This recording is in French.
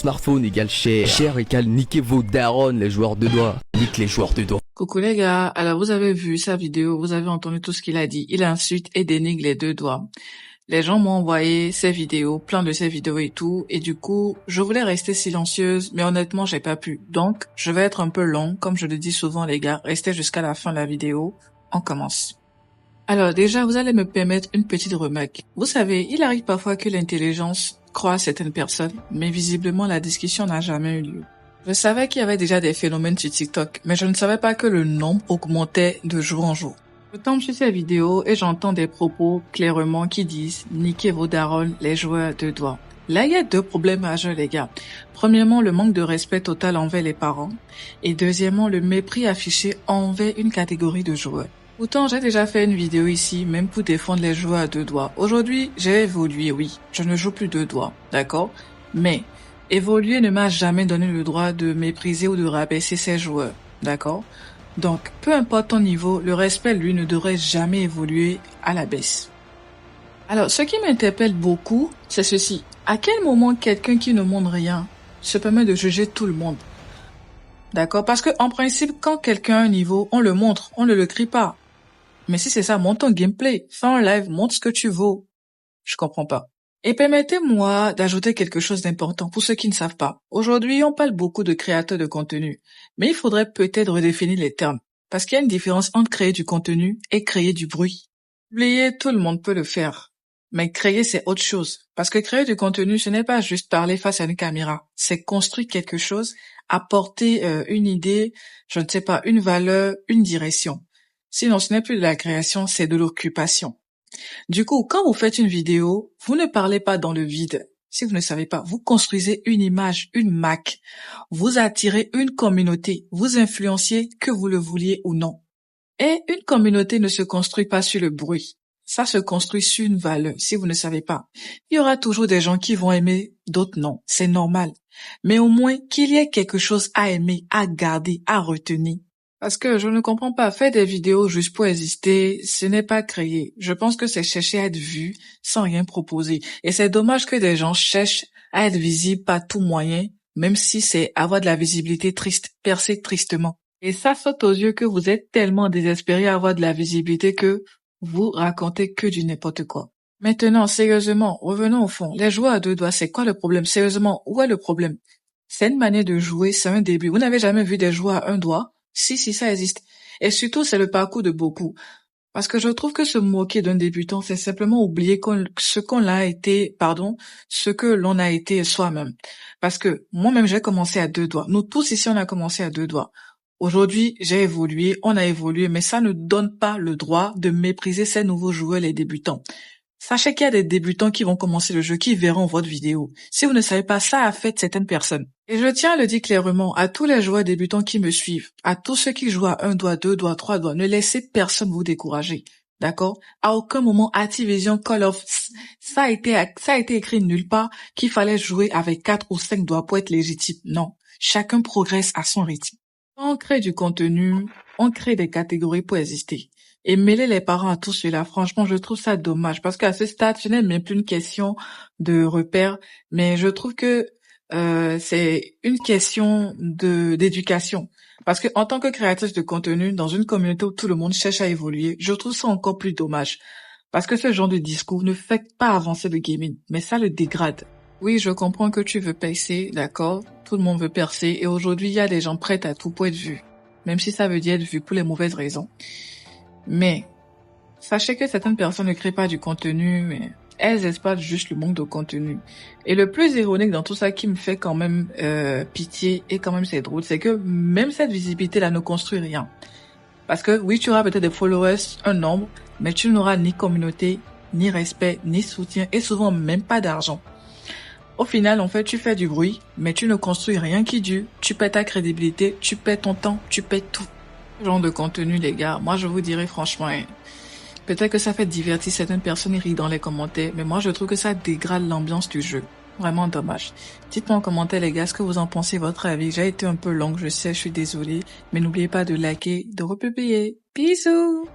smartphone égale cher. Cher égale niquez vos darons, les joueurs de doigts. Nique les joueurs de doigts. Coucou les gars, alors vous avez vu sa vidéo, vous avez entendu tout ce qu'il a dit. Il insulte et dénigre les deux doigts. Les gens m'ont envoyé ces vidéos, plein de ces vidéos et tout, et du coup, je voulais rester silencieuse, mais honnêtement, j'ai pas pu. Donc, je vais être un peu long, comme je le dis souvent les gars, restez jusqu'à la fin de la vidéo. On commence. Alors déjà, vous allez me permettre une petite remarque. Vous savez, il arrive parfois que l'intelligence croit certaines personnes, mais visiblement la discussion n'a jamais eu lieu. Je savais qu'il y avait déjà des phénomènes sur TikTok, mais je ne savais pas que le nombre augmentait de jour en jour. Je tombe sur ces vidéos et j'entends des propos clairement qui disent « Niquez vos darons, les joueurs de doigts ». Là, il y a deux problèmes majeurs, les gars. Premièrement, le manque de respect total envers les parents. Et deuxièmement, le mépris affiché envers une catégorie de joueurs. Pourtant, j'ai déjà fait une vidéo ici, même pour défendre les joueurs à deux doigts. Aujourd'hui, j'ai évolué, oui. Je ne joue plus deux doigts, d'accord? Mais évoluer ne m'a jamais donné le droit de mépriser ou de rabaisser ces joueurs, d'accord? Donc, peu importe ton niveau, le respect, lui, ne devrait jamais évoluer à la baisse. Alors, ce qui m'interpelle beaucoup, c'est ceci. À quel moment quelqu'un qui ne montre rien se permet de juger tout le monde? D'accord? Parce que, en principe, quand quelqu'un a un niveau, on le montre, on ne le crie pas. Mais si c'est ça, montre ton gameplay, fais un live, montre ce que tu vaux. Je comprends pas. Et permettez-moi d'ajouter quelque chose d'important pour ceux qui ne savent pas. Aujourd'hui, on parle beaucoup de créateurs de contenu, mais il faudrait peut-être redéfinir les termes, parce qu'il y a une différence entre créer du contenu et créer du bruit. Oubliez, tout le monde peut le faire, mais créer c'est autre chose, parce que créer du contenu, ce n'est pas juste parler face à une caméra, c'est construire quelque chose, apporter une idée, je ne sais pas, une valeur, une direction. Sinon, ce n'est plus de la création, c'est de l'occupation. Du coup, quand vous faites une vidéo, vous ne parlez pas dans le vide. Si vous ne savez pas, vous construisez une image, une marque. Vous attirez une communauté. Vous influenciez que vous le vouliez ou non. Et une communauté ne se construit pas sur le bruit. Ça se construit sur une valeur, si vous ne savez pas. Il y aura toujours des gens qui vont aimer, d'autres non. C'est normal. Mais au moins qu'il y ait quelque chose à aimer, à garder, à retenir. Parce que je ne comprends pas, faire des vidéos juste pour exister, ce n'est pas créer. Je pense que c'est chercher à être vu sans rien proposer. Et c'est dommage que des gens cherchent à être visibles par tout moyen, même si c'est avoir de la visibilité triste, percer tristement. Et ça saute aux yeux que vous êtes tellement désespéré à avoir de la visibilité que vous racontez que du n'importe quoi. Maintenant, sérieusement, revenons au fond. Les joueurs à deux doigts, c'est quoi le problème? Sérieusement, où est le problème? C'est une manière de jouer, c'est un début. Vous n'avez jamais vu des joueurs à un doigt? Si, ça existe. Et surtout, c'est le parcours de beaucoup. Parce que je trouve que se moquer d'un débutant, c'est simplement oublier ce que l'on a été soi-même. Parce que moi-même, j'ai commencé à deux doigts. Nous tous ici, on a commencé à deux doigts. Aujourd'hui, j'ai évolué, on a évolué, mais ça ne donne pas le droit de mépriser ces nouveaux joueurs, les débutants. Sachez qu'il y a des débutants qui vont commencer le jeu, qui verront votre vidéo. Si vous ne savez pas, ça affecte certaines personnes. Et je tiens à le dire clairement à tous les joueurs débutants qui me suivent, à tous ceux qui jouent à un doigt, deux doigts, trois doigts, ne laissez personne vous décourager. D'accord? À aucun moment, Activision Call of, ça a été écrit nulle part qu'il fallait jouer avec 4 ou 5 doigts pour être légitime. Non. Chacun progresse à son rythme. Quand on crée du contenu, on crée des catégories pour exister. Et mêler les parents à tout cela, franchement, je trouve ça dommage. Parce qu'à ce stade, ce n'est même plus une question de repère, mais je trouve que c'est une question d'éducation. Parce que en tant que créatrice de contenu, dans une communauté où tout le monde cherche à évoluer, je trouve ça encore plus dommage. Parce que ce genre de discours ne fait pas avancer le gaming, mais ça le dégrade. Oui, je comprends que tu veux percer, d'accord? Tout le monde veut percer, et aujourd'hui, il y a des gens prêts à tout pour être vus. Même si ça veut dire être vu pour les mauvaises raisons. Mais sachez que certaines personnes ne créent pas du contenu, mais elles exploitent juste le manque de contenu. Et le plus ironique dans tout ça qui me fait quand même pitié et quand même c'est drôle, c'est que même cette visibilité-là ne construit rien. Parce que oui, tu auras peut-être des followers, un nombre, mais tu n'auras ni communauté, ni respect, ni soutien et souvent même pas d'argent. Au final, en fait, tu fais du bruit, mais tu ne construis rien qui dure. Tu perds ta crédibilité, tu perds ton temps, tu perds tout. Genre de contenu, les gars, moi je vous dirais franchement, peut-être que ça fait divertir certaines personnes et rient dans les commentaires, mais moi je trouve que ça dégrade l'ambiance du jeu. Vraiment dommage. Dites-moi en commentaire les gars ce que vous en pensez, votre avis. J'ai été un peu longue, je sais, je suis désolée, mais n'oubliez pas de liker, de republier. Bisous!